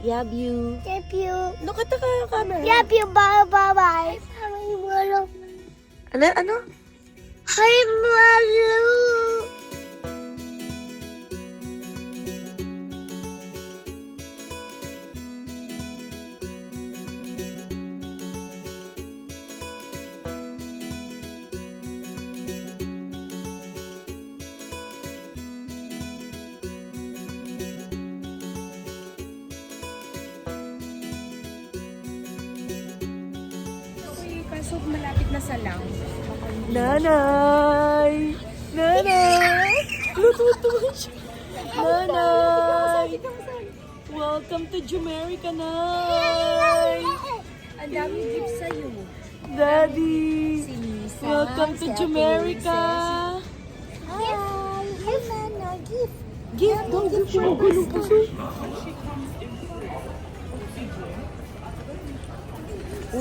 Love you. Love you. Look at the camera. Love you. Bye. Hi, Malo. Ano? Hi, Malo. Kaso malapit na sa lang. Nanay! Nanay! Natutuwa siya. Nanay! Welcome to Jamaica, Nay! Ang dami gift sa'yo. Daddy! Si Lisa. Welcome to si Ate Jamaica! Hi. Hi, Nana. Gift. Gift! Don't give siya magulong puso.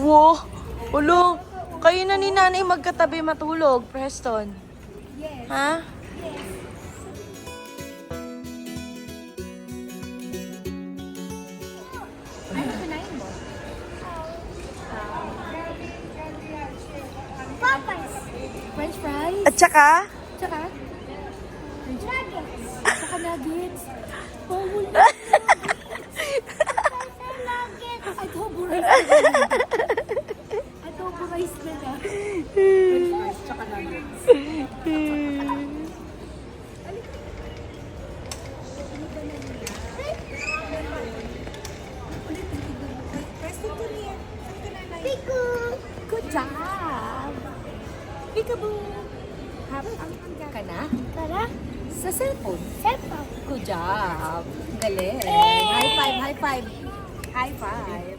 Wow! Ulo! Kayo na ni nanay magkatabi matulog, Preston. Yes. Ha? Ano kinain mo? Papas. French fries? At saka? Tsaka? Nuggets. Tsaka nuggets? Oh, wala. Nuggets. Adobo rice na lang. Adobo rice na lang. French fries, tsaka nuggets. Piku. Good job! Peekaboo! Habang ka na? Tara. Sa cellphone. Sepa. Good job! Galing! Yay! High five! High five! High five!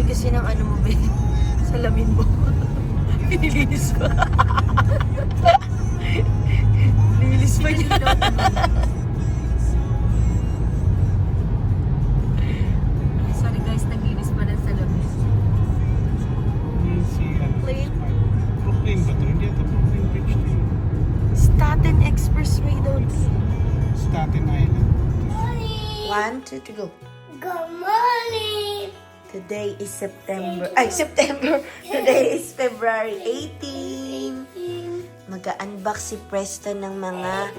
Kasi ng ano mo, be? Salamin mo. Nililis pa. Nililis pa niya. Sorry guys, naglinis pa ng salamin. Plain. Brooklyn ba ito? Hindi ito Brooklyn Bridge to yun. Staten Expressway daw. Staten Island. One, two, three, go. Good morning. Today is September. Today is February 18. Mag-unbox si Preston ng mga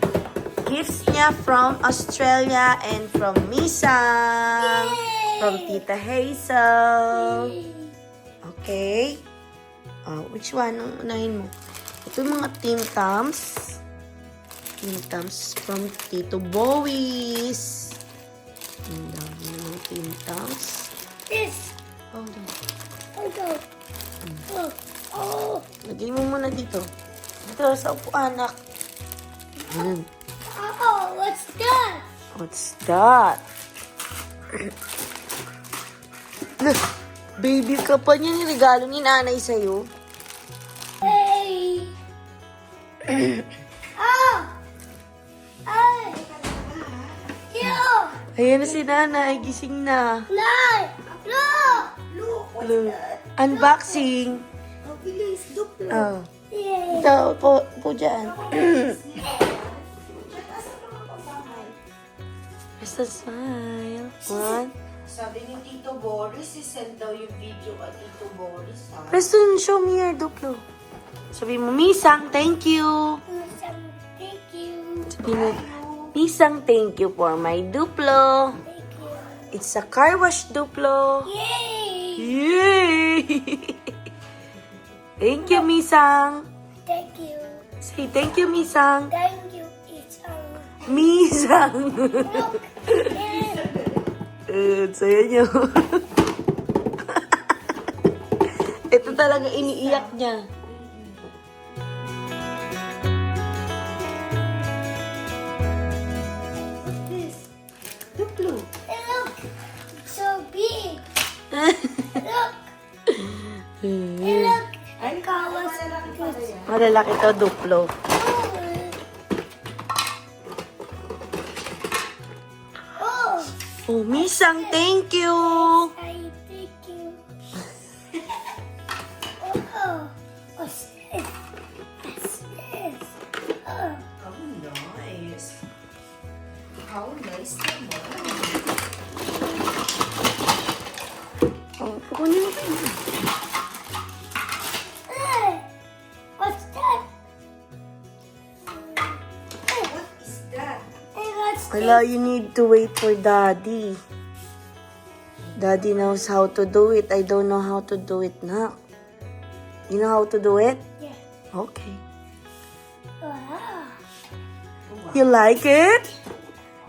gifts niya from Australia and from Misang. From Tita Hazel. Okay. Which one? Ang unahin mo? Ito yung mga Tim Tams. Tim Tams from Tito Bowies. Ang dami ng mga Tim Tams. This. Lagay mo muna dito. Dito sa upuan, anak. Ayan. Oh, what's that? What's that? Look, baby ka pa niya. Regalo ni nanay sa'yo. Hey. Oh. Hey. Yo. Ayan na si nanay. Gising na. Nine. Look. Look. Unboxing. Oh, bilis. Duplo. Oh. Yeah. Ito, po dyan. Basta smile. One. Sabi ni Tito Boris, isend daw yung video at Tito Boris, ha? Preston, show me your Duplo. Sabi mo, Misang, thank you. Thank you. Sabi mo, Misang, thank you for my Duplo. Thank you. It's a car wash Duplo. Yay. Yay! Thank you, Misang. Thank you. Say thank you, Misang. Thank you. It's Misang. look. Saya niyo. Ito talaga iniiyak niya. This. Duplo. Look. So big. Look. Look. Ay, kawas na lang pala yan. Malalaki to, Duplo. Oh. Oh, Misang, thank you. I thank you. Oh. What's this? What's this? Oh. How nice. How nice naman. Oh, kukunin mo. Hey. What's that? What is that? Hey, what's Wala, you need to wait for Daddy. Daddy knows how to do it. I don't know how to do it now. You know how to do it? Yeah. Okay. Wow. You like it?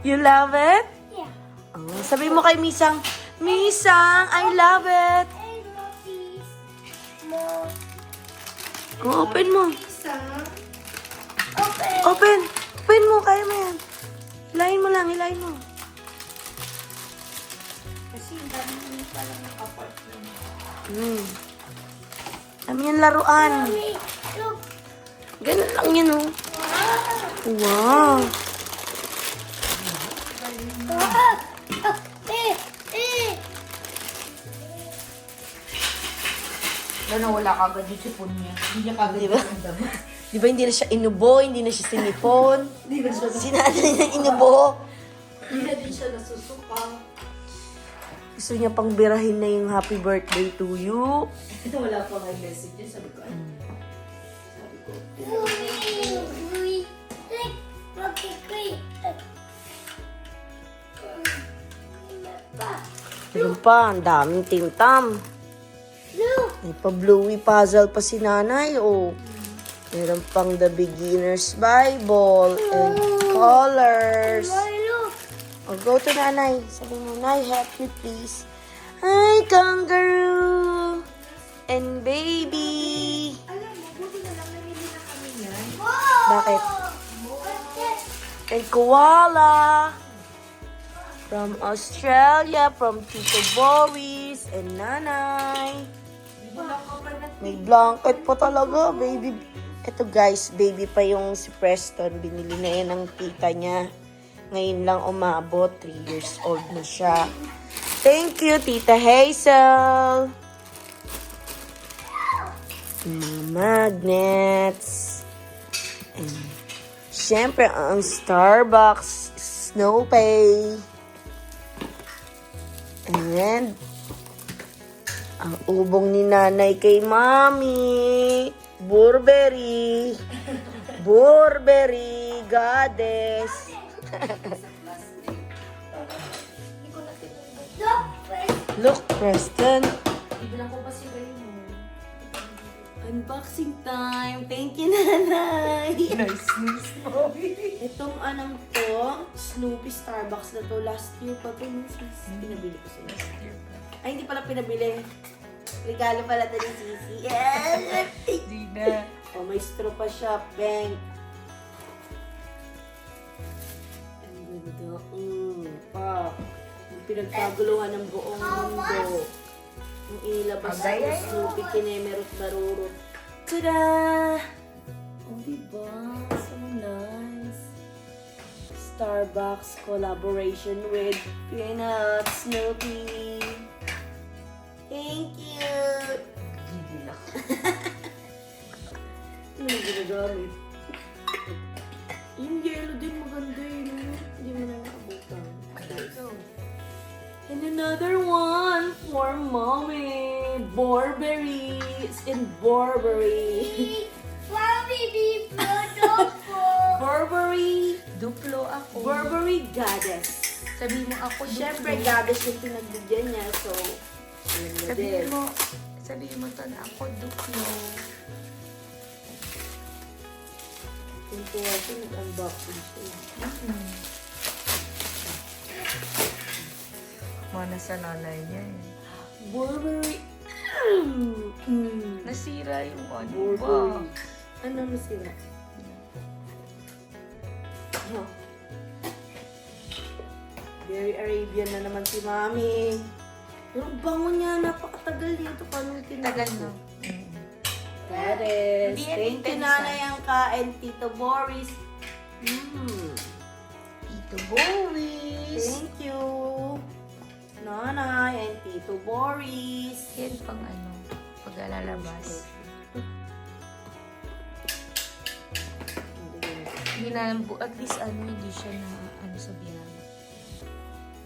You love it? Yeah. Oh, sabi mo kay Misang, Misang, I love it. Hey, Moppies. More. Oh, open mo. Isa. Open. Open. Open mo, kaya mo yan. Hilahin mo lang, hilahin mo. Kasi yung dami nyo pala ng apartment. Dami yung laruan. Mommy, look. Ganun lang yun, oh. Wow. Wala kagad yung sipon niya. Hindi niya kagad Diba? yung Di ba hindi na siya inubo, hindi na siya sinipon. Sinanay niya inubo. Hindi na din siya nasusuka. Gusto niya pang birahin na yung happy birthday to you. Wala pa nga yung message niya. Sabi ko, ano? Sabi ko, Meron pa, ang daming timtam. May pa-bluey puzzle pa si nanay, oh. Meron pang The Beginner's Bible and colors. Oh, go to nanay. Sabi mo, Nay, help me please. Hi, kangaroo. And baby. alam mo, buti na lang namili na kami yan. Bakit? And koala. From Australia, from Tito Boris and nanay. May blanket pa talaga, baby. Ito guys, baby pa yung si Preston. Binili na yan ng tita niya. Ngayon lang umabot, 3 years old na siya. Thank you, Tita Hazel. Mga magnets. And syempre, ang Starbucks Snow Pay. And ang ubong ni nanay kay Mami. Burberry. Burberry Goddess. Look, Preston. Ibilang ko pa si Ray mo. Unboxing time. Thank you, nanay. Nice news mo. Itong anong to, Snoopy Starbucks na to. Last year pa to. Pinabili ko sa last year. Ay, hindi pala pinabili. Regalo pala ito ni Sisi. Yes! Di na. Oh, may straw pa siya, Peng. Ang ganda. Pa. Yung pinagkaguluhan ng buong mundo. Yung inilabas Agay. ng Snoopy, kinemerot marurot. Tada! Oh, diba? So nice. Starbucks collaboration with Peanut Snoopy. Thank you! Gigi lang. Ano yung ginagamit? Yung yellow din maganda yun. Hindi mo na nakabutan. And another one for mommy. Burberry's and Burberry. Mommy, be beautiful. Burberry. Duplo ako. Burberry Goddess. Sabi mo ako duplo. Siyempre, Goddess yung pinagbigyan niya. So, yun na din. Sabi mo to na ako duplo. Kung tuwa siya, nag-unboxing siya. Mana sa nanay niya eh. Burberry. Nasira yung ano ba? Burberry. Ano na sila? Oh. Very Arabian na naman si Mami. Pero bango niya, napakatagal nito. Paano Tagal na. Pares. Hindi yan Thank you, intensa. Nanay Angka and Tito Boris. Tito Boris. Thank you, Nanay and Tito Boris. Yan pang ano, pag lalabas. Hindi na, at least ano, hindi siya na ano sa biyahe.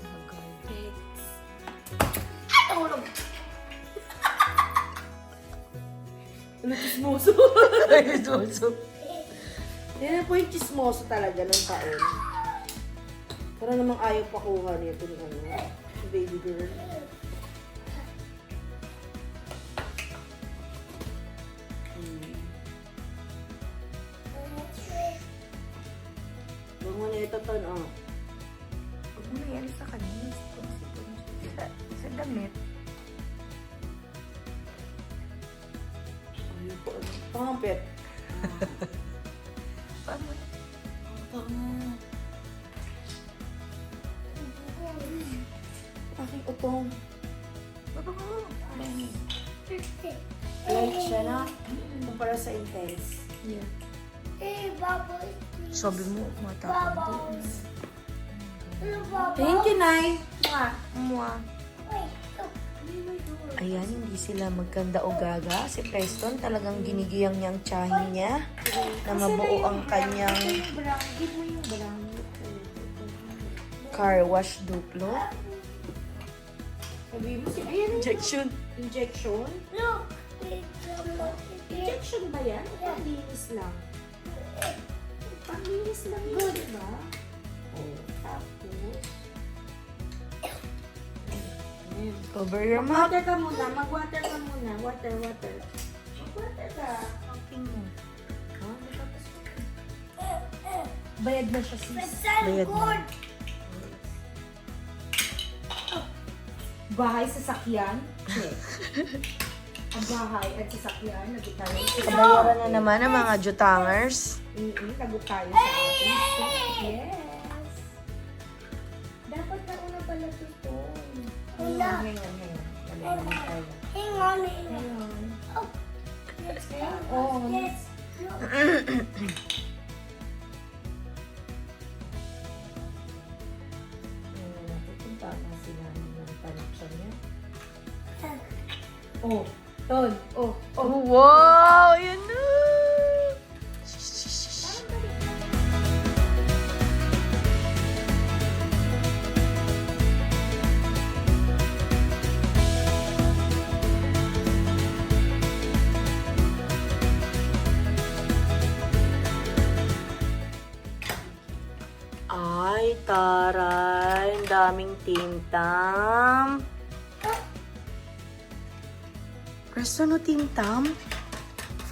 Nakaguard. Tulog. Ano chismoso? Doso. Yan po yung chismoso talaga ng taon. Para namang ayaw pakuha niya ito ng ano, baby girl. Bango na ito ton, oh. Huwag mo na yan sa kanya. Sa damit. Ayaw ko, ano. Pangapit. Paano? Bango. Aking utong. Baba ko. Light siya na. Kumpara sa intense. Yeah. Hey, bubbles. Sabi mo, matapang Bubbles. Hello, bubbles. Thank you, Nay. Mua. Wait, look. Ayan, hindi sila magkanda o gaga. Si Preston talagang ginigiyang niyang tsahin niya na mabuo ang kanyang Give mo yung brown. car wash duplo. Sabi mo si, ayan Injection. injection. Look. It's a Injection ba yan? O panglinis lang? Panglinis lang yun, di ba? Oh, tapos. Ayan. Cover your mouth. Mag-water ka muna, mag-water ka muna. Water. Mag-water ka. Talking mo. Ha? Natapos mo. Bayad na siya, sis. It's Bayad na. good. Bahay sa sakyan? Check. Ang bahay at sasakyan, lagot tayo. Kabayaran na naman ang mga jutangers. Lagot tayo sa atin. Yes. Dapat na una pala ito. Una. Hang on. Dali tayo. Hang on. Oh. Yes. Oh. Yes. Pupunta na sila ng connection niya. Oh, Ton. Oh. Wow! Yun na! Ay, taray. Ang daming tintam. Preston, no tintam?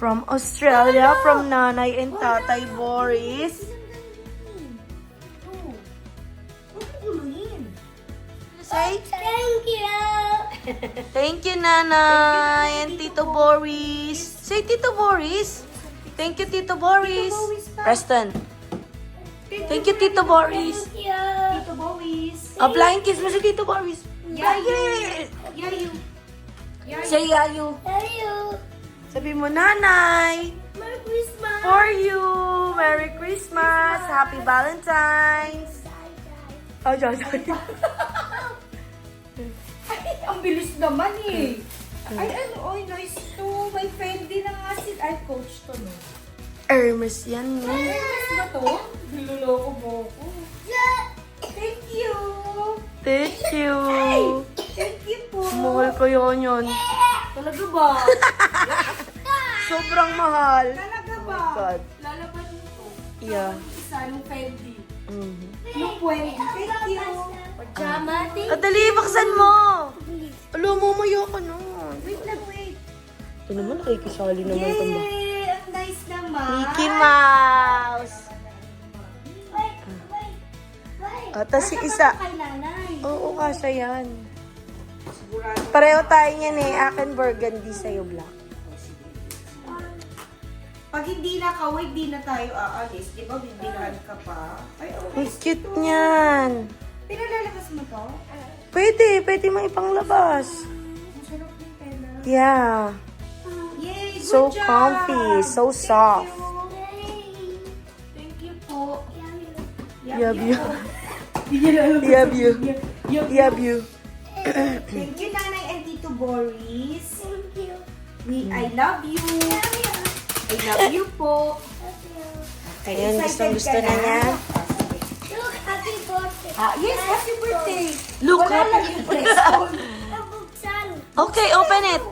From Australia, from Nanay and Tatay Boris. Say, Thank you. Thank you, Nanay and Tito Boris. Say Tito Boris. Thank you, Tito Boris. Preston. Thank you, Tito Boris. Yeah. Tito Boys. Flying kiss mo si Tito Boris. Yayu. Yayu. Say yayu. Hello. Sabi mo, Nanay. Merry Christmas. For you. Merry Christmas. Happy Valentine's. Oh, sorry. Ay, ang bilis naman eh. Ay, ano, oy, nice to. May Fendi na nga si... Ay, coach to, no? Hermes yan, no? Hermes ba to? Niloloko mo ko. Thank you. Thank you. Thank you po. Mahal ko yun. Talaga ba? Sobrang mahal. Talaga Oh ba? my God. Lalaban mo to. Yeah. Isa, nung Fendi. Mhm. Nung Fendi. Thank you. Pajama. Ah, dali, baksan mo. Alam mo, maya ka na. Wait lang, wait. Ito naman, nakikisali naman itong ba. Yay! Ang nice naman. Mickey Mouse. Wait. Wait. Ah, tas si isa. Kay nanay. Oo, kasha yan. Sigurado. Pareho tayo yan eh. Akin burgundy, sa'yo black. Pag hindi na kaway, di na tayo aalis. Di ba, bibilan ka pa? Ay, oh. Ang cute niyan. Pinalalakas mo to? Pwede mo ipanglabas. Ang sarap ng tela. Yeah. Yay! Good So job! comfy, so soft. Thank you po. Love you. Love you. Love you. Thank you, Nanay and Tito Boris. Thank you. I love you. I love you po. Ayan, gustong-gusto na niya. Look, happy birthday. Yes, happy birthday. Look, Wala lang yung Preston. Nabuksan. Okay, open it.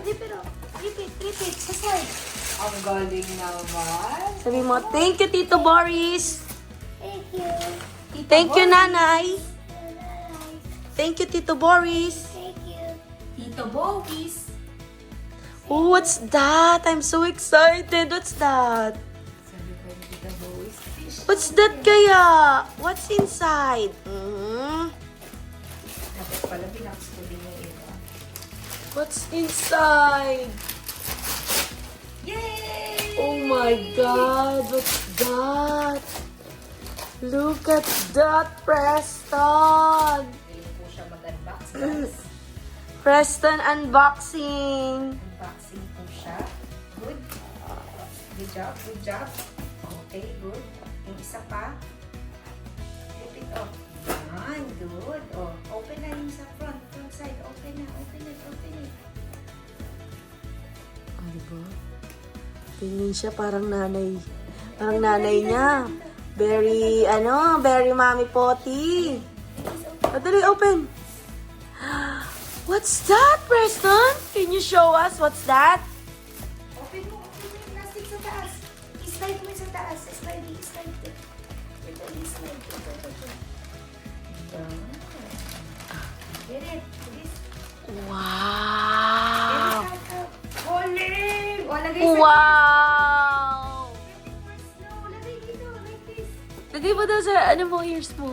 Repeat. Sa side. Ang galing naman. Sabi mo, thank you, Tito Boris. Thank you. Thank you, Nanay. Thank you, Tito Boris. Thank you. Tito Boris. Oh, what's that? I'm so excited. What's that? Sabi ko ni Tito Boris, fish. What's that kaya? What's inside? Mhm. Dapat pala binaks ko din yung iba. What's inside? Yay! Oh my God, what's that? Look at that, Preston. Ngayon po siya mag-unbox, guys. Preston unboxing. Unboxing po siya. Good. Good job, good job. Okay, good. Yung isa pa. Flip it off. Yan, good. Oh, open na yung sa front side. Open na, open it. Oh, diba? Tingin siya parang nanay. Parang nanay niya. Very, very mommy potty. Oh, dali, open. What's that, Preston? Can you show us what's that? Open mo yung plastic sa taas. I-slide mo sa taas. Slide. Ito. Get it. This. Wow! Galing! O, lagay sa Wow! no, lagay dito. Like this. Lagay mo daw sa mo ears mo.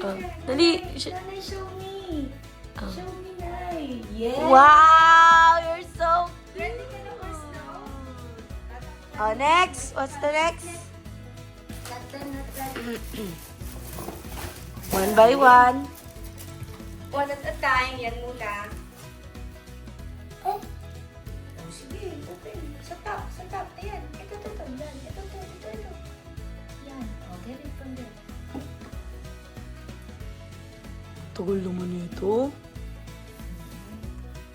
Oh, dali. Nanay, show me. Oh. Show me, Nay. Yeah. Wow! You're so Ready ka na, first now? Oh, next. What's the next? One by one. One at a time. Yan muna. Oh, sige. Open. Sa top. Ayan. Ito. Yan. Ito. Yan. Oh, get it from there. Tagal naman ito.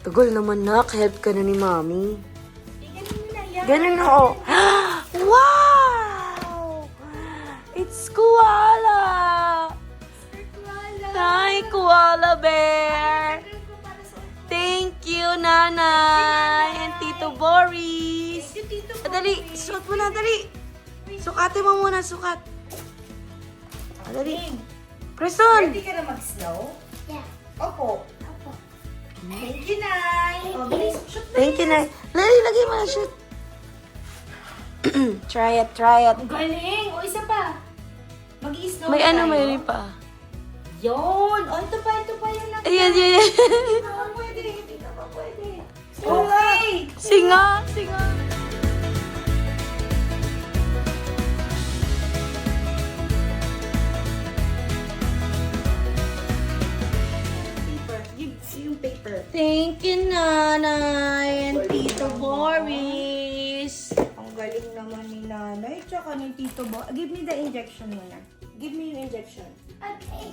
Tagal naman, nak. Help ka na ni Mami. Ganun mo na yan. Ganun na, oh. Wow! It's koala! Hi, koala bear! Thank you, Nanay and Tito Boris. Dali, suot mo na, dali. Sukatin mo muna, sukat. Dali. Preston! Ready ka na mag-snow? Yeah. Opo. Thank you, Nay. Oh, bilis. Shoot na. Thank you, Nay. Lagay mo na, shoot. Try it. Ang galing. O, isa pa. Mag-i-snow May tayo. may pa. Yun. O, ito pa. Yan lang. Ayan. Oh, pwede. Singa! Singa! Paper. Yung paper. Thank you, Nanay and Tito Boris. Ang galing naman ni Nanay. Tsaka ni Tito Bo. Give me the injection muna. Give me yung injection. Okay.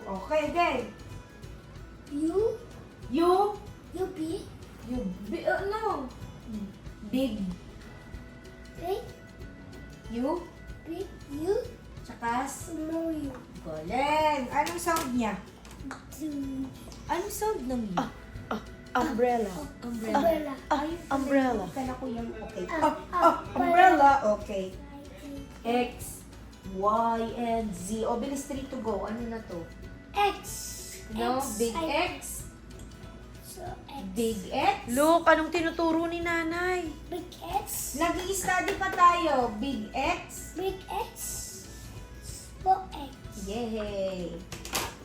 Okay, again. You, You. you be, No. Big. big, You. big, you, Tsaka small you. Galing. Anong sound niya? Do, Anong sound ng you? Umbrella. umbrella. Umbrella. Kala ko yung okay. Ah, Umbrella. Okay. X, Y, and Z. O, bilis 3 to go. Ano na to? X. No? X, Big I- X. So X. Big X. Look, anong tinuturo ni Nanay? Big X. Nag-i-study pa tayo. Big X. Big X. Small X. Yay!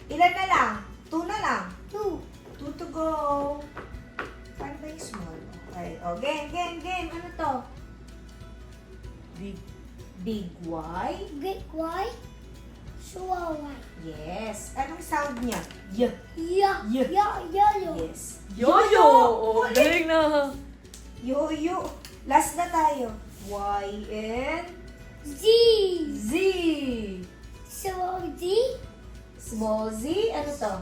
Ilan na lang? 2 na lang. 2. 2 to go. Paano ba yung small? Okay. O, game. Ano to? Big Y. Big Y. Small Y. Yes. Anong sound niya? Y. Yeah. Yeah. Yellow. Yes. Yo-yo! Oh, galing na. Yo-yo. Last na tayo. Y and Z. Z. Small Z. Small Z. Ano to?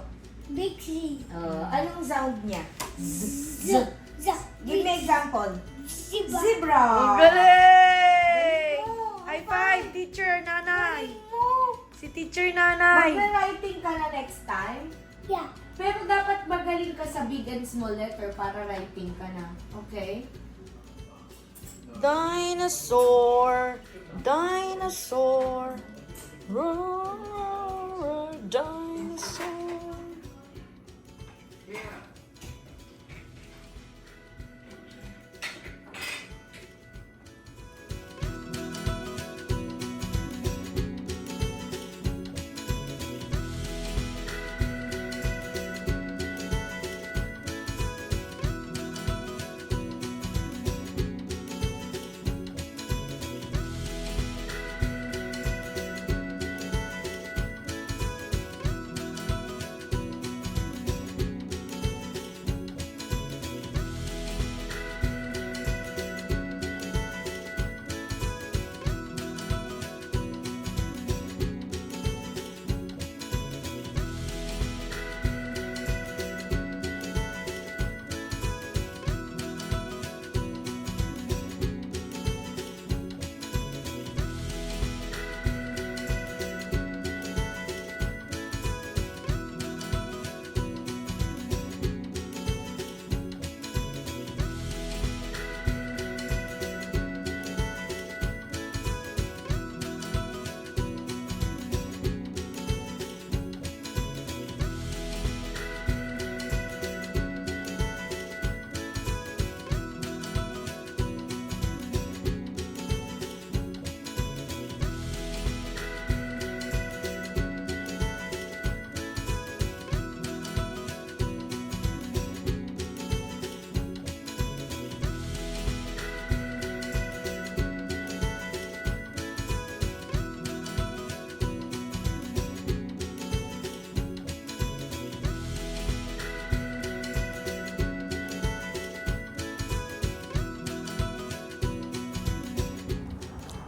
Big Z. Anong sound niya? Z. Z. Give me example. Zebra. Zebra. Ang galing! Galing mo. High five, teacher, Nanay. Mo. Si teacher, Nanay. Magre-writing ka na next time. Yeah. Pero dapat magaling ka sa big and small letter para writing ka na. Okay? Dinosaur, dinosaur, roar, dinosaur.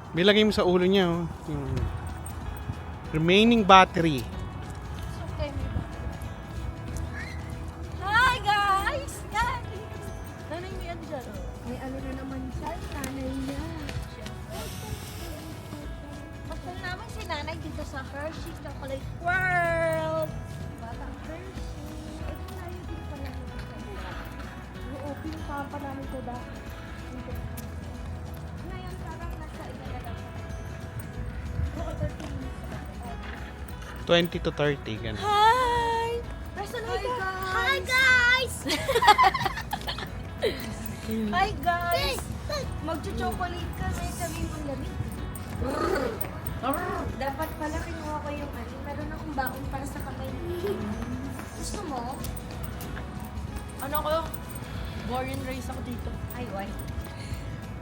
Bilagay mo sa ulo niya, oh. Yung remaining battery. Hi guys! Nanay mo yan dyan. May ano na naman siya. Nanay niya. Pasal namin si nanay dito sa Hershey Chocolate World. Batang Hershey. Ito tayo din pala. Oo, pinuntahan pa namin ko ba? Ngayon parang nasa ilalang. 20 to 30, ganun. Hi! Hi guys! Hi guys! Hi guys! Magcho-chocolate kami. Sabi mo lamig. Dapat pala kinuha ko yung ano. Meron akong baon para sa kamay. Gusto mo? Ano ko? Born and raised ako dito. Ay, why?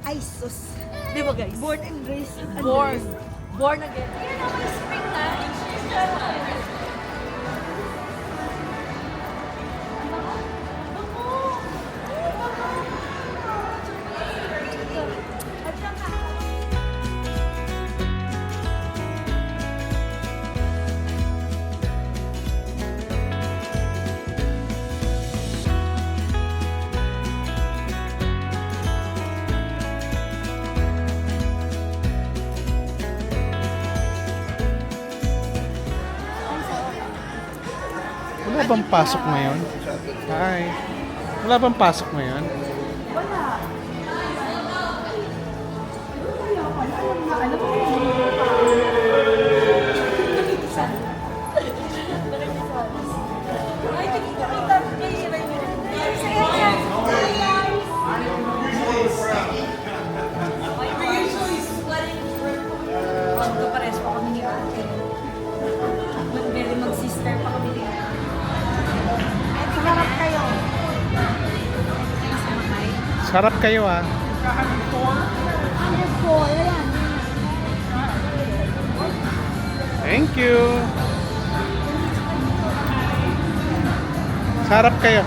Ay, sus. Di ba guys? Born and raised. Born. Born again. Yan ako yung spring na. Wala bang pasok ngayon? Hi. Wala bang pasok ngayon? Magkapares pa kami ni ate. Very mag-sister pa kami ni ate. Sarap kayo. Sarap kayo ah. 104, ayan. Thank you. Sarap kayo.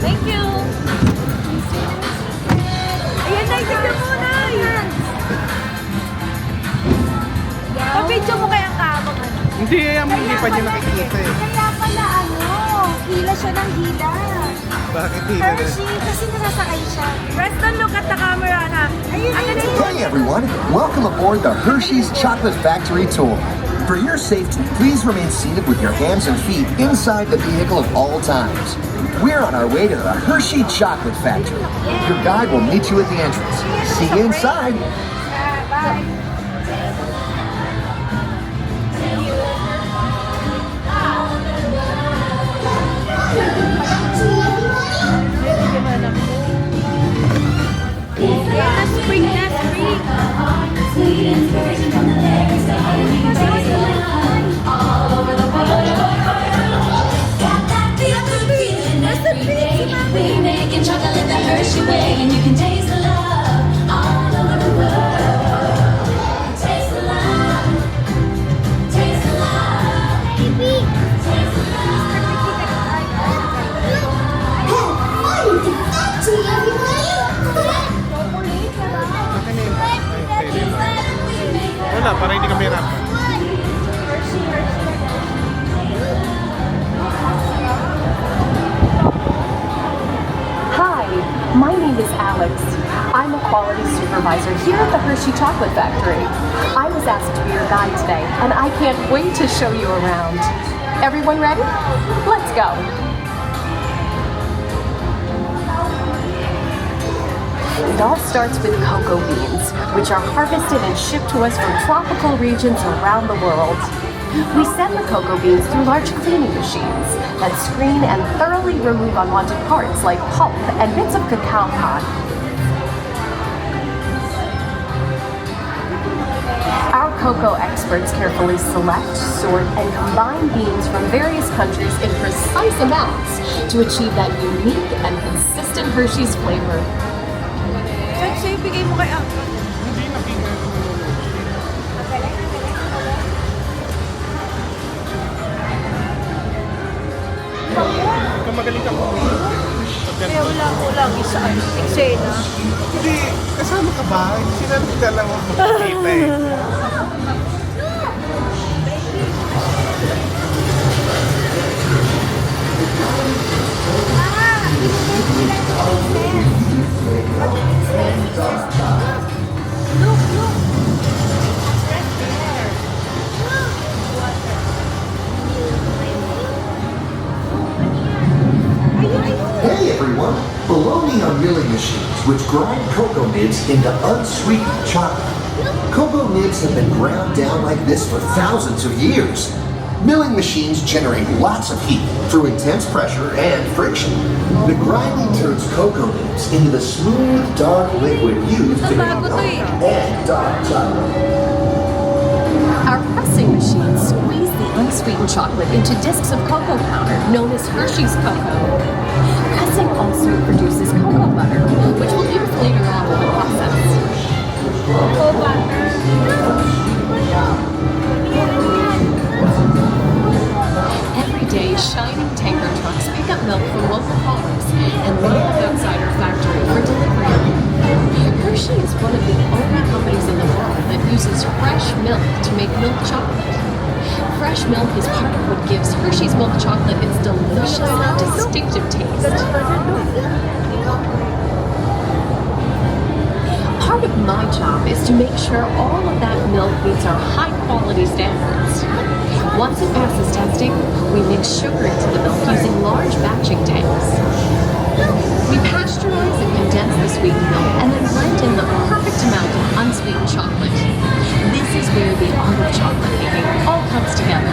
Thank you! Ayan na, tignan mo na! Ayan! Pa-video mo kaya ang kamang ano? Hindi pa niya nakikita eh. Kaya pala ano, hila siya ng hila. Bakit hindi? Hershey, kasi nasasakay siya. Preston, look at the camera na. Ayun, ayun, ayun. Hey everyone, welcome aboard the Hershey's Chocolate Factory Tour. For your safety, please remain seated with your hands and feet inside the vehicle at all times. We're on our way to the Hershey Chocolate Factory. Your guide will meet you at the entrance. See you inside. Bye. Spring na, spring. We making chocolate the Hershey way, and you can taste the love all over the world. Taste the love, taste the love, baby. Taste the Wala, para hindi kami hirapan. Hi, my name is Alex. I'm a quality supervisor here at the Hershey Chocolate Factory. I was asked to be your guide today, and I can't wait to show you around. Everyone ready? Let's go. It all starts with cocoa beans, which are harvested and shipped to us from tropical regions around the world. We send the cocoa beans through large cleaning machines that screen and thoroughly remove unwanted parts like pulp and bits of cacao pod. Our cocoa experts carefully select, sort, and combine beans from various countries in precise amounts to achieve that unique and consistent Hershey's flavor. Saan sa'yo bigay mo kay Uncle? Hindi nabigay ko. Ikaw magaling ka po. Kaya wala ko lagi sa eksena. Hindi, kasama ka ba? Sinabi ka lang ako makikita eh. Hey everyone, below me are milling machines which grind cocoa nibs into unsweetened chocolate. Cocoa nibs have been ground down like this for thousands of years. Milling machines generate lots of heat through intense pressure and friction. The grinding turns cocoa nibs into the smooth, dark liquid used to make milk and dark chocolate. Our pressing machines squeeze the unsweetened chocolate into discs of cocoa powder known as Hershey's Cocoa. Pressing also produces cocoa butter, which we'll use later on in the process. Every day, shining tanker trucks pick up milk from local farms and load it outside our factory for delivery. Hershey is one of the only companies in the world that uses fresh milk to make milk chocolate. Fresh milk is part of what gives Hershey's milk chocolate its delicious, distinctive taste. Part of my job is to make sure all of that milk meets our high-quality standards. Once it passes testing, we mix sugar into the milk using large batching tanks. We pasteurize and condense the sweetened milk and then blend in the perfect amount of unsweetened chocolate. This is where the art of chocolate making all comes together.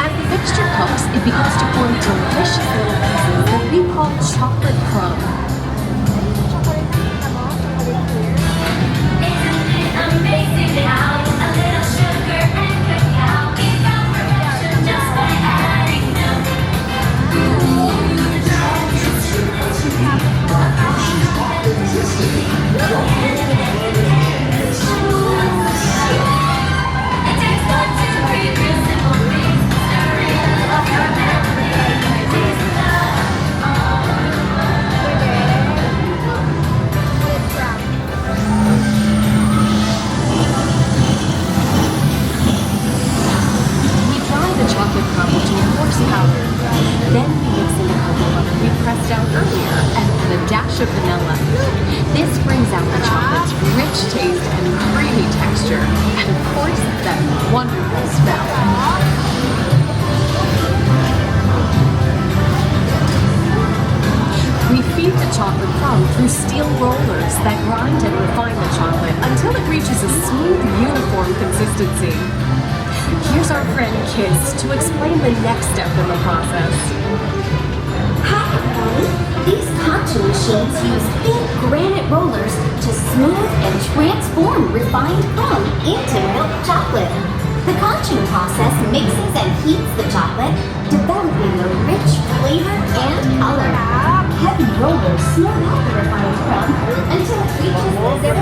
As the mixture cooks, it begins to form delicious little pieces that we call chocolate crumb. Amazing how a little sugar and cacao become perfection just by adding milk. It takes one to create real simple things. Stirring a little caramel, taste love. We dry the chocolate crumb to a coarse powder. Then we mix in the cocoa butter we pressed out earlier and add a dash of vanilla. This brings out the chocolate's rich taste and creamy texture, and of course, that wonderful smell. We feed the chocolate crumb through steel rollers that grind and refine the chocolate until it reaches a smooth, uniform consistency. Here's our friend Kiss to explain the next step in the process. Hi, everybody. These conching machines use big granite rollers to smooth and transform refined crumb into milk chocolate. The conching process mixes and heats the chocolate, developing a rich flavor and color. Heavy rollers smooth out the refined crumb until it reaches the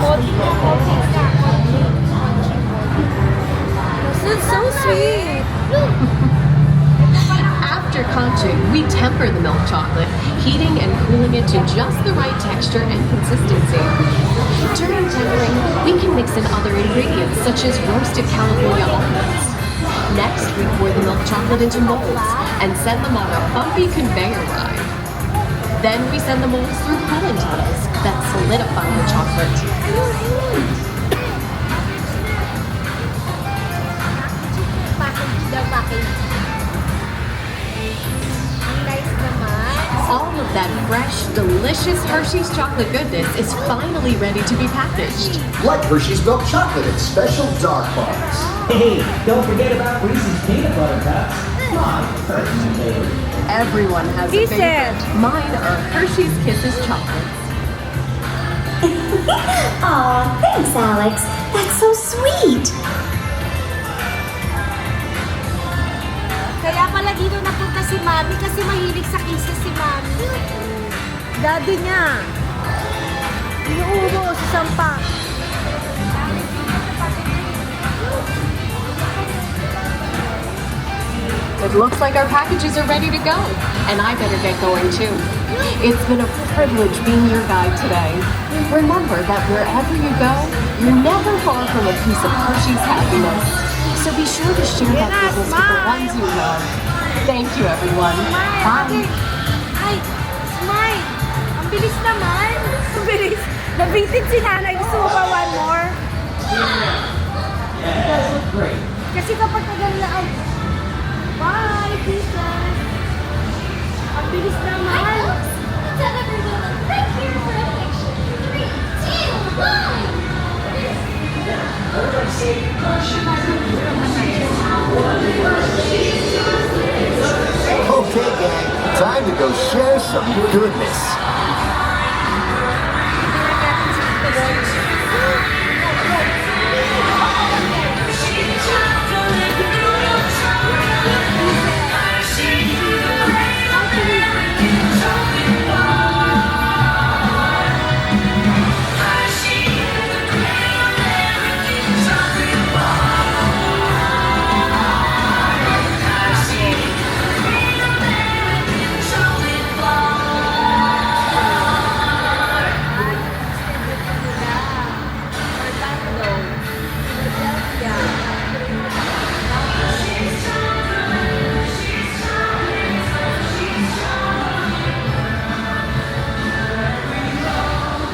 This is so sweet. After conching, we temper the milk chocolate, heating and cooling it to just the right texture and consistency. During tempering, we can mix in other ingredients such as roasted California almonds. Next, we pour the milk chocolate into molds and send them on a bumpy conveyor ride. Then we send the molds through cooling tunnels that solidify the chocolate. All of that fresh, delicious Hershey's chocolate goodness is finally ready to be packaged. Like Hershey's milk chocolate in special dark bars. Hey, don't forget about Reese's peanut butter cups. My personal favorite. Everyone has a favorite. Mine are Hershey's Kisses chocolates. Aw, thanks, Alex. That's so sweet. Kaya pala dito napunta si Mami kasi mahilig sa kisses si Mami. Daddy niya. Inuuro sa sampa. It looks like our packages are ready to go, and I better get going too. It's been a privilege being your guide today. Remember that wherever you go, you're never far from a piece of Hershey's happiness. So be sure to share that goodness with the ones you love. Thank you, everyone. Bye. Ay, smile. Ang bilis naman. Ang bilis. Nabitin si nanay. Gusto mo ba one more? Yeah, that looks great. Kasi kapag nagalaan. Bye, kisses. Ang bilis naman. Tell everyone right here for a picture. 3, 2, 1. Okay, gang, time to go share some goodness.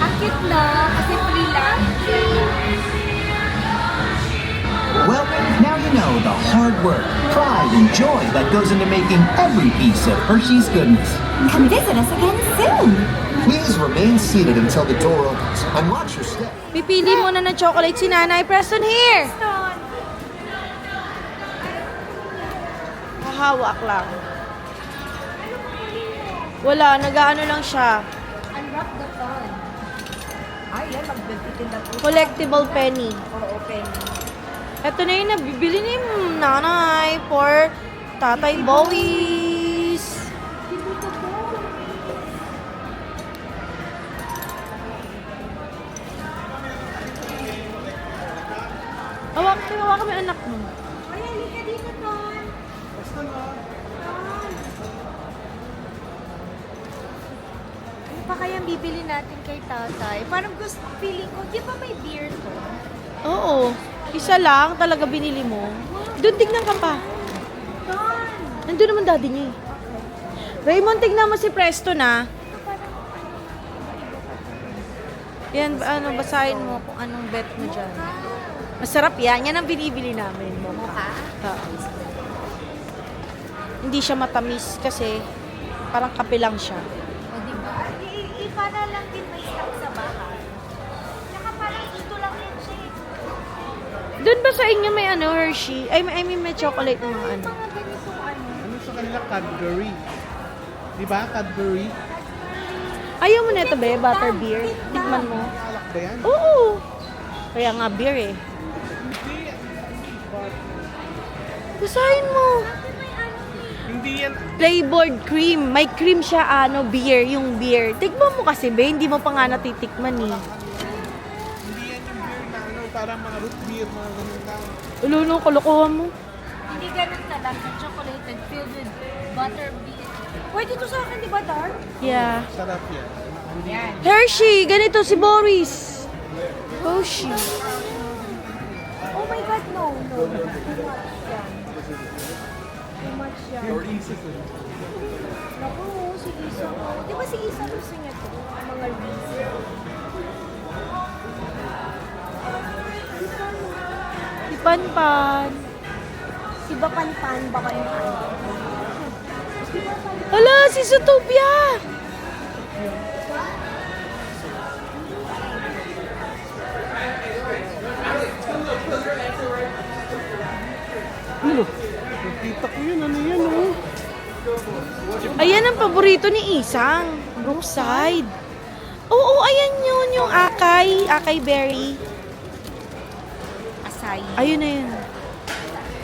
Ang cute na, kasi free lang. Well, now you know the hard work, pride, and joy that goes into making every piece of Hershey's goodness. Come visit us again soon. Please remain seated until the door opens and watch your step. Pipili muna ng chocolate si Nanay. Preston, here! Hahawak lang. Wala, nag-ano lang siya. Unwrap the fun. Ay, yan, magbibitin na po. Collectible penny. Oo, penny. Ito na yung nabibili ni Nanay for Tatay Bowies. Hawak kami anak mo. Ay, halika dito, Ton. Ano pa kayang bibili natin kay tatay? Parang gusto, feeling ko, di ba may beer to? Oo. Isa lang talaga binili mo. Doon, tignan ka pa. Ton! Nandun naman daddy niya eh. Raymond, tignan mo si Presto na. Yan, ano, basahin mo kung anong bet mo dyan. Masarap yan. Yan ang binibili namin. Mukha? Hindi siya matamis kasi parang kape lang siya. O, di ba? Para lang din may stock sa bahay. Tsaka parang ito lang yun siya. Doon ba sa inyo may ano, Hershey? I mean, may chocolate na mga ano. Mga ganitong ano. Ano sa kanila? Cadbury. Di ba? Cadbury. Ayaw mo na ito, be? Butterbeer? Tikman mo. Alak ba yan? Oo. Kaya nga beer eh. Basahin mo. Hindi yan. Flavored cream. May cream siya, ano, beer. Yung beer. Tikman mo kasi, be. Hindi mo pa nga natitikman eh. Hindi yan yung beer na ano, parang mga root beer, mga ganun lang. Ulo, no, kalokohan mo. Hindi ganun talaga. Chocolated filled with butter beer. Pwede to sa akin, di ba, Dar? Yeah. Sarap yan. Hindi. Hershey, ganito si Boris. Hershey. Oh my God, no. No. Too much yan. Your easy to. Naku, si Isa ko. Di ba si Isa gusto niya to? Mga Reese. Si Panpan. Si Bapanpan, Bapanpan. Hala, si Zootopia. Nakita ko yun. Ano yan, oh? Ayan ang paborito ni Isang. Brookside. Oo, ayan yun. Yung akay. Akay berry. Asay. Ayun na yun.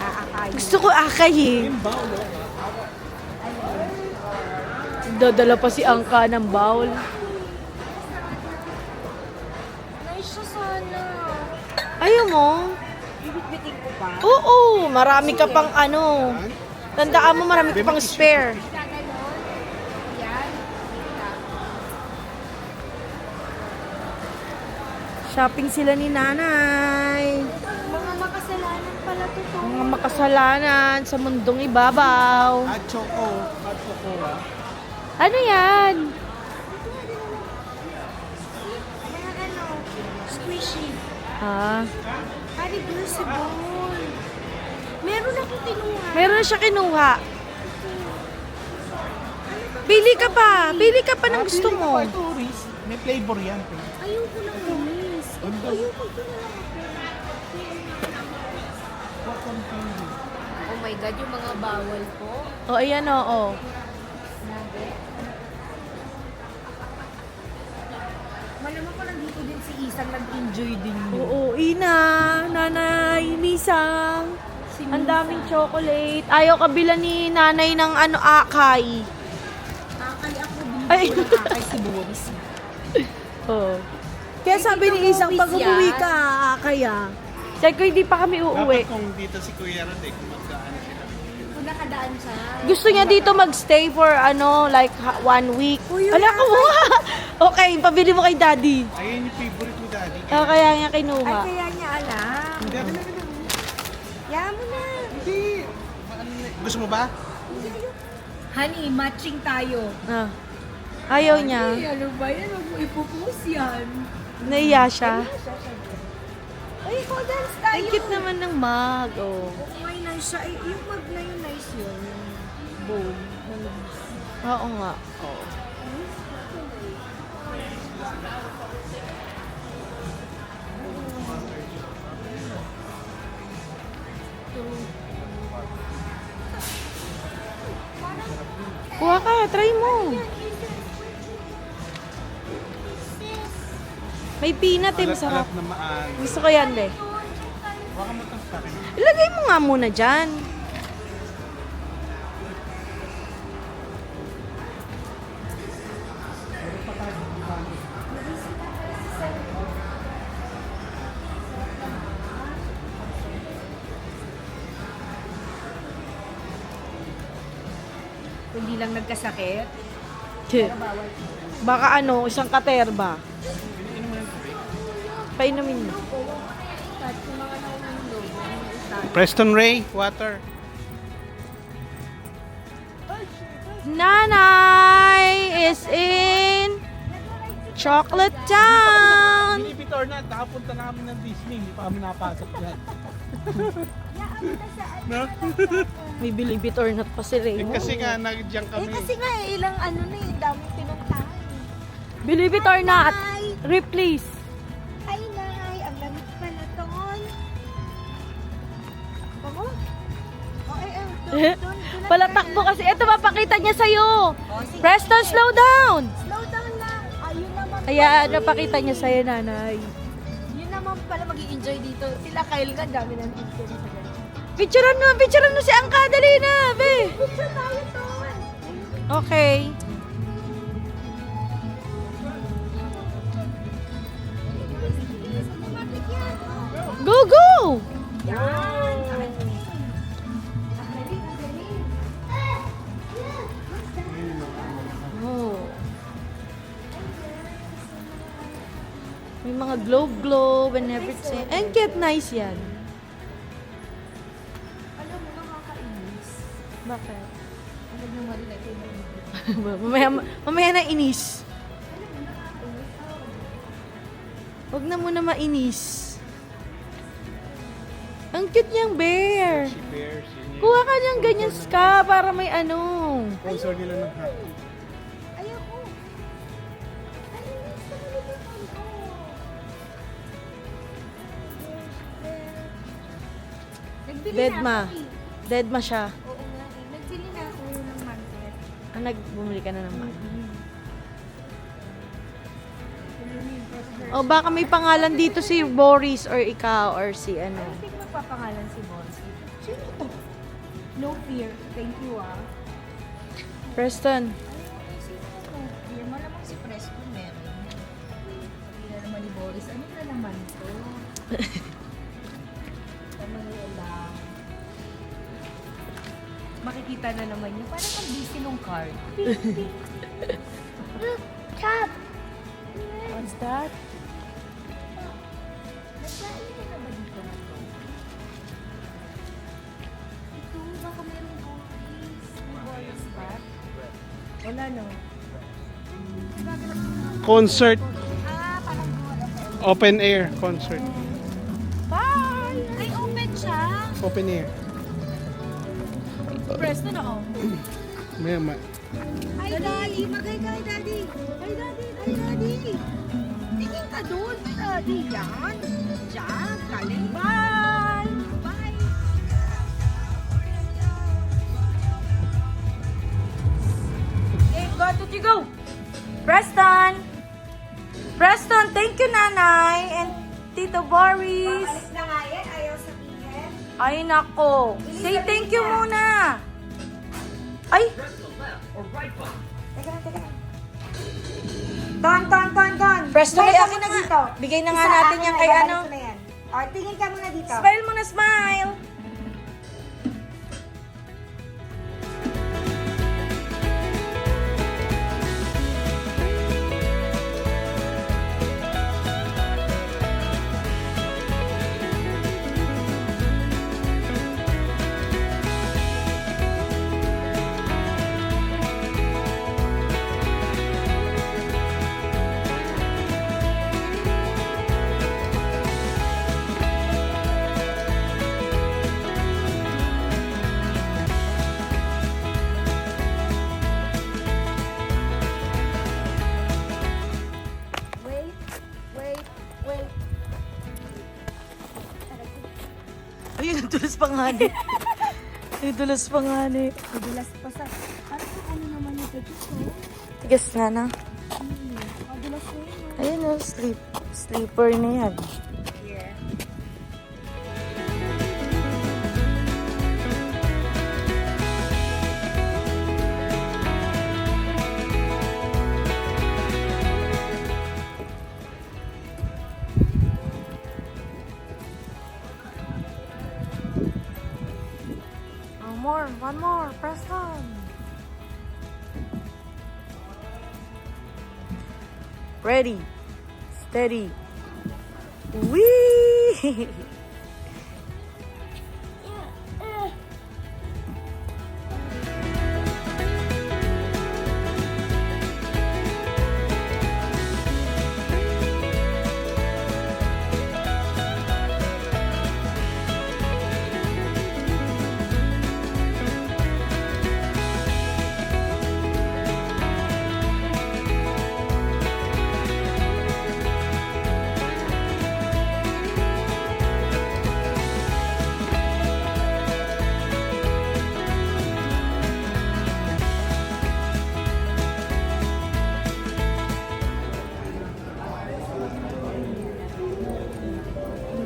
Aakay. Gusto ko akay eh. Dadala pa si Angka ng bowl. Nice siya sana. Ayaw mo? Bibit-bitin ko pa. Oo, marami ka pang ano. Tandaan mo, marami ka pang spare. Gaganon. Yan. Shopping sila ni Nanay. Mga makasalanan pala to. Mga makasalanan sa mundong ibabaw. At choco. At choco, ah. Ano yan? Mga ano, squishy. Ah, Reversible. Meron akong tinuha. meron na siya kinuha. Pili ka pa. Pili ka pa ng gusto Pili ka mo. pa, ito, Reese. May flavor yan. Ayoko na miss. Ayoko ito na lang ako. God, yung mga bawal po. O, ayan o. Malamang ko nandito din si Isang nag-enjoy din yun. Oo, Ina, Nanay, Misang. Ang daming chocolate. Ayaw kabila ni Nanay ng akay. Akay ako din. Ay. Akay si Boris. Oo. Kaya sabi ni Isang, pag umuwi ka, akay ah. Sabi ko, hindi pa kami uuwi. Dapat kung dito si Kuya Rod, kung magkaano sila. Kung nakadaan siya. Gusto niya dito magstay for like 1 week. Ala ko Okay, pabili mo kay Daddy. Ayun yung favorite mo, Daddy. Kaya niya kinuha. Ay, kaya niya alam. Hindi, Yaman mo na. hindi. Gusto mo ba? Honey, matching tayo. Ah. Ayaw niya. Ay, ano ba yan? Huwag mo ipupost yan. Naiya siya. Ay, hold on, tayo. Ang cute naman ng mug. Oh. Oo, may nice siya. Eh, yung mug na yung nice yun. Yung bowl. Oo nga. Oo. Kuha ka, try mo. May peanut eh, masarap. Alat na maan. Gusto ko yan, be. Baka mo ito sa akin. Ilagay mo nga muna dyan. Hindi lang nagkasakit. Baka isang katerba. Painumin mo. Preston Ray, water. Nanay is in Chocolate Town. Believe it or not, nakapunta na kami ng Disney. Hindi pa kami napasok dyan. No? May believe it or not pa si Eh, Raymond. kasi nga, nandiyan kami. Kasi nga, ilang ano na yung daming pinuntahan. Believe it or not. Replace. Ay, Nay, ang lamig pala ton. Ako? Doon. Palatakbo kasi. Ito, mapakita niya sa'yo. Preston, slow down. Slow down lang. Ayun naman. Ayan, napakita niya sa'yo, nanay. Yun naman pala mag-i-enjoy dito. Sila Kyle nga, dami nang enjoy sa ganun. Picturean mo si Angka. Dali na, be. Picture tayo ton. Okay. Go, go! Oh. May mga globe and everything. And get nice yan. Alam mo, nakakainis. Bakit? Alam mo, marinig ko mamaya na inis. Huwag na muna mainis. Ang cute niyang bear. Si Bear, si Kuha ka niyang ganyan ska para may ano. sponsor nila ng happy. Ayoko. Ayun, sa nalilipan ko. Nagbili Deadma. na ako eh. Deadma siya. Oo nga eh. Nagbili na ako ng market. Bumili ka na naman. O baka may pangalan dito si Boris or ikaw or si ano. I think magpapangalan si Bonsi. Sino to? No fear. Thank you ah. Preston. No fear. Malamang si Preston meron. Hindi na naman ni Boris. Ano na naman to? Lang. Makikita na naman niya. Parang ang busy nung card. Chop! What's that? Nagkain ka na ba dito na to? Ito, baka merong cookies. May Boris ba? Wala no. Concert. Parang Open air concert. bye! Ay, open siya. Open air. Preston ako. Maya, Hi, Daddy! Magay kay Daddy! Hi, Daddy! Hi, Daddy! Tingin ka doon, Daddy! Yan! Diyan! Galing! Bye! Bye! Ay, nako. Say thank you muna. Ay, Ton. Presto, Smile may ka akin muna na nga. dito. Bigay na Isa, nga natin akin yan na, kay ibabalik ano. ko na yan. O, tingin ka muna dito. Smile muna, smile. Wait. Ay, nadulas pa nga ni. Nadulas pa nga ni. Madulas pa sa... Ano naman yung pagkis ko? Tigas nga na. Madulas ko yun. Ayun o, sleeper na yan. Yeah. One more, press on. Ready, steady, wee!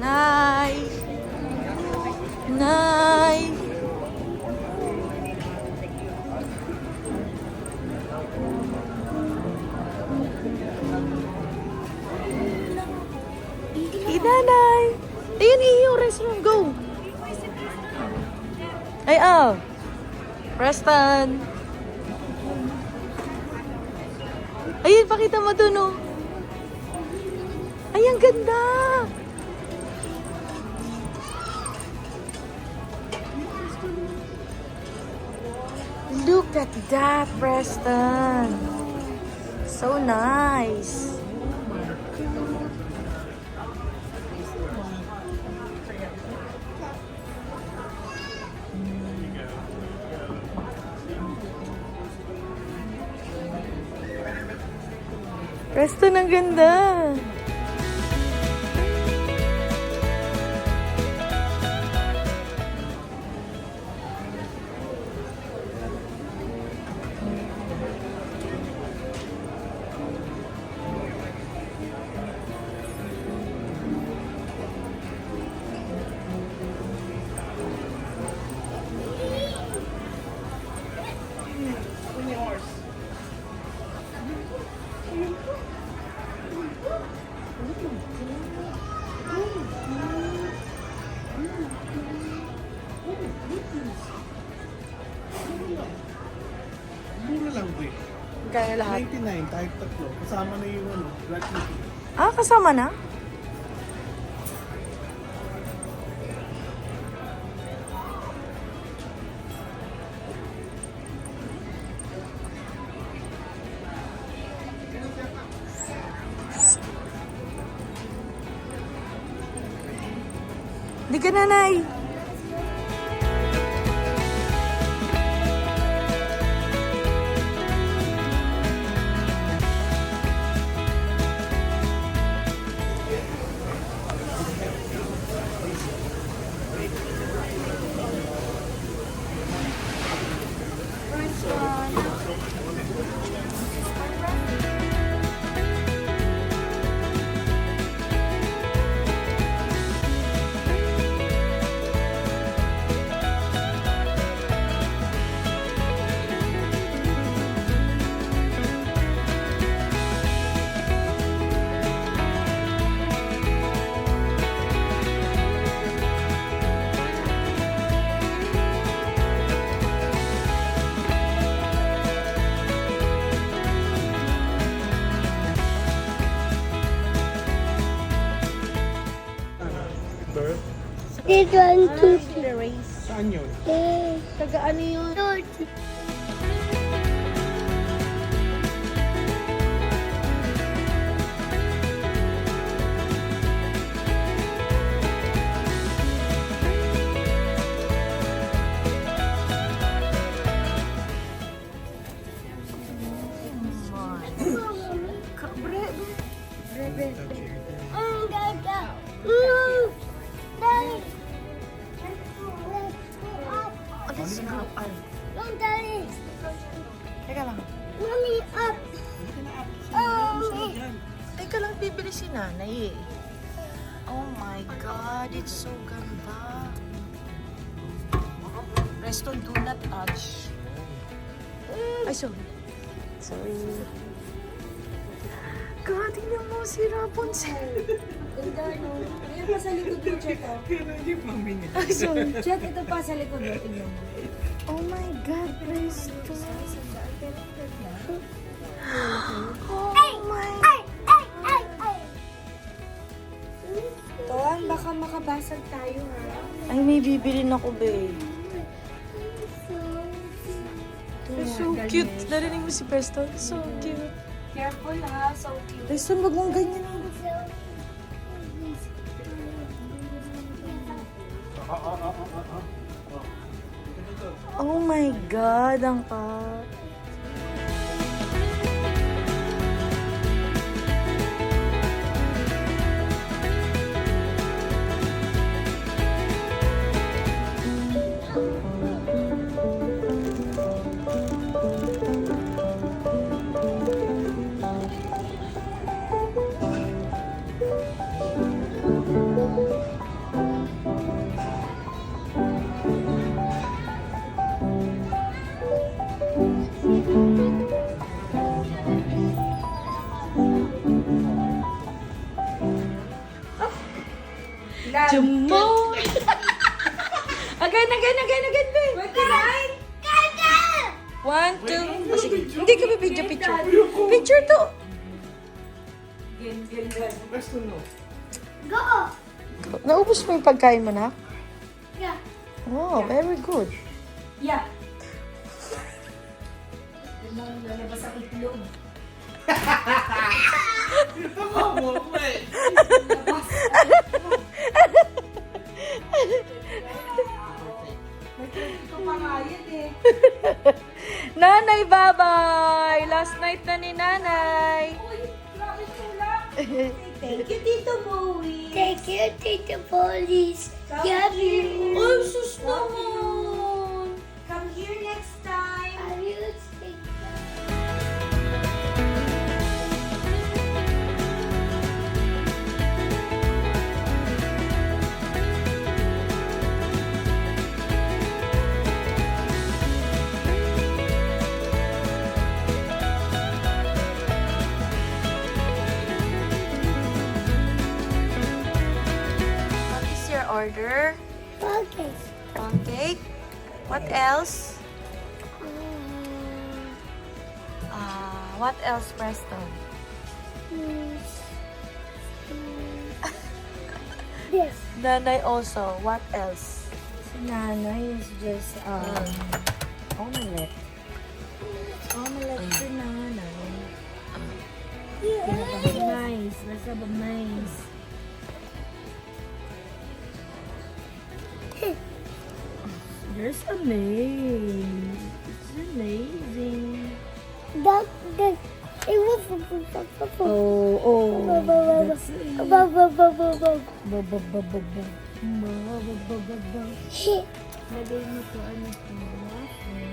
Nice. Nanay. Ayun, iyo, rest room, go. Ay, oh. Preston. Ayun, pakita mo dun, oh. Ay, ang ganda. Look at that, Preston. So nice. Preston, ang ganda. Mura lang, Vic. Kaya lahat. 99, kahit tatlo. Kasama na yung ano, gratuity. Ah, kasama na? Hindi ka, nanay. Saan yun? Taga ano yun? Teka lang. Teka lang, bibili si nanay eh. Oh my God, it's so ganda. Resto, do not touch. Ay, sorry. Sorry. God, tingnan mo si Rapunzel. Ganda, no? Ayan pa sa likod mo, Chet, oh. Ay, sorry. Chet, ito pa sa likod mo. Tingnan mo. Oh my God, Resto. Oh my. Ton, baka makabasag tayo, ha? Ay, may bibilin ako, babe. So cute. Narinig mo si Preston? So cute. Careful, ha? So cute. Preston, wag mong ganyan. Oh my God, ang cut. Jumbo! Again, babe! 1, 2. Oh, sige. Hindi ka bibidyo picture. Picture to. Naubos mo yung pagkain mo na? Yeah. Oh, very good. Yeah. Lalabas ang itlog. Ito pa nga yan eh. Nanay, bye-bye! Last night na ni Nanay. Uy, grabe tulak. Thank you, Tito Bowie. Thank you, Tito Police. Yummy. Ay, sus naman. Come here next time. I will take What is your order? Okay. Pancake. What else? What else, Preston? This. Nanay also. What else? Nanay is just, omelette. Omelette for nanay. Nice. Let's have a nice. There's amazing. It's amazing. It was Oh. That's it. Lagay mo to, ano to, waffle.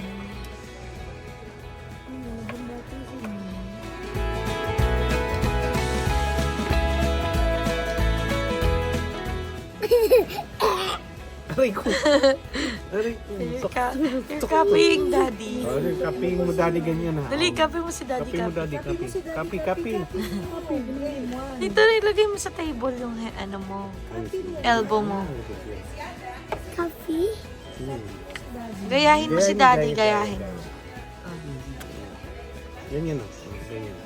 Maganda to siya. Aray ko. Aray ko. You're copying Daddy. Aray, kaping mo daddy ganyan ha. Dali, copy mo si Daddy. Kaping mo daddy, kapi. Dito, ilagay mo sa table yung ano mo. Elbow mo. coffee. Gayahin mo si Daddy, gayahin mo. Ganyan o. Ganyan.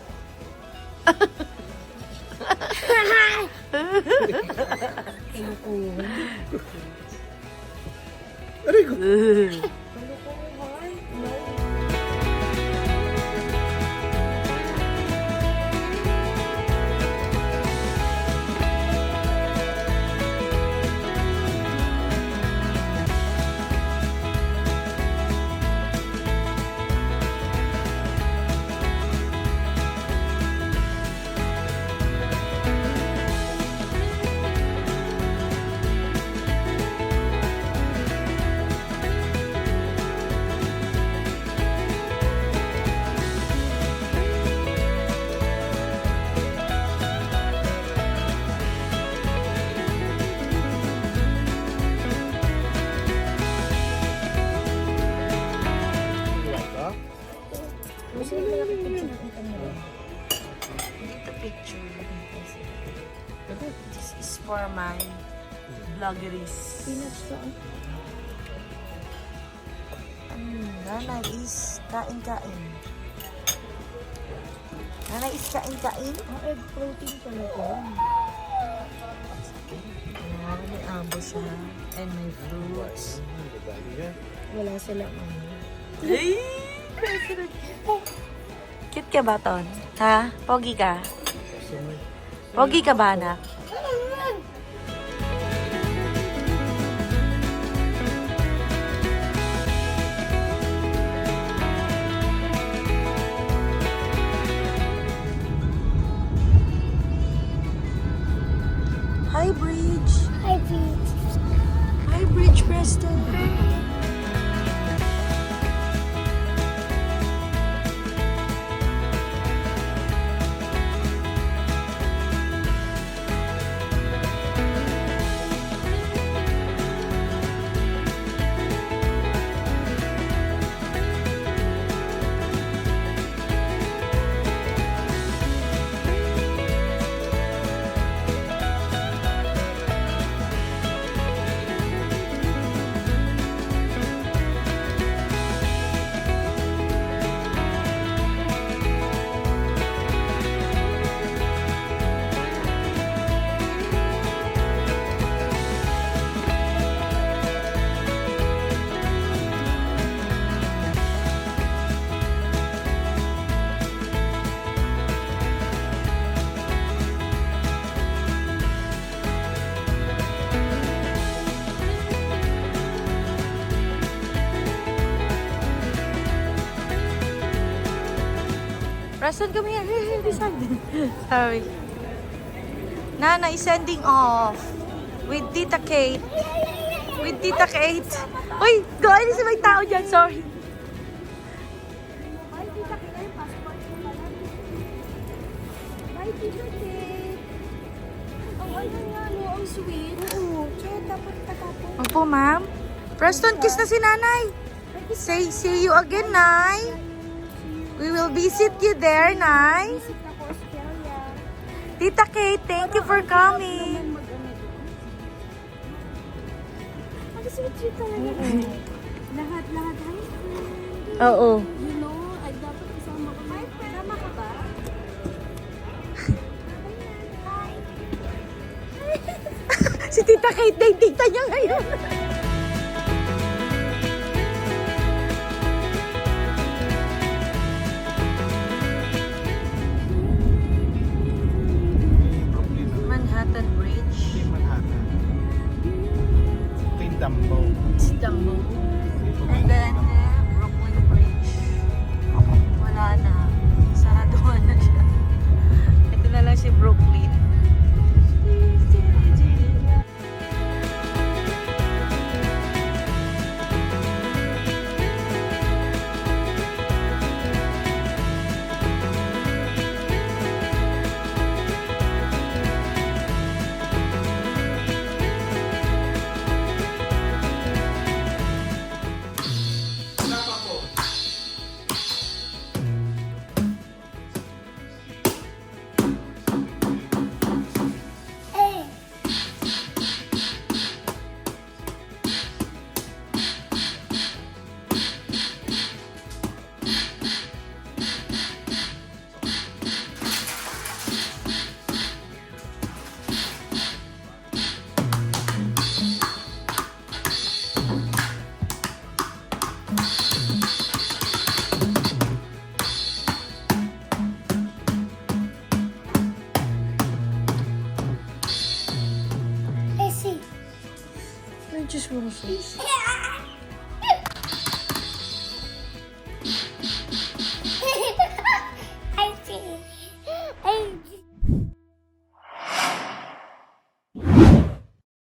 Aray ko. Dito picture. This is for my vloggeries. Nanay is kain-kain. Nanay is kain-kain. Ang egg protein pala ko. May abo siya. And may fruits. Wala silang Ay! Cute ka ba, Ton? Ha? Pogi ka? Pogi ka ba, anak? Hi, Bridge. Hi, Pete. Hi, Bridge Preston. Preston, come here. Here, beside. Sorry. Nana is sending off with Tita Kate. With Tita Kate. Uy, gawin na si may tao dyan. Sorry. Bye, Tita Kate. Passport ko pala. Bye, Tita Kate. Ang ano nga, no? Ang sweet. Oo. Kaya dapat tatapon. Opo, ma'am. Preston, kiss na si nanay. Say, see you again, Nay. We will visit you there, Nay. Visit ako Australia. Tita Kate, thank you for coming. Ang sweet talaga. Lahat high school. Oo. You know, ay dapat kasama ko. My friend, sama ka ba? Si Tita Kate na yung tita niya ngayon. Manhattan Bridge. Manhattan. Ito yung Dumbo. It's Dumbo. And then, Brooklyn Bridge. Wala na. Saraduhan na siya. Ito na lang si Brooklyn. chismoso.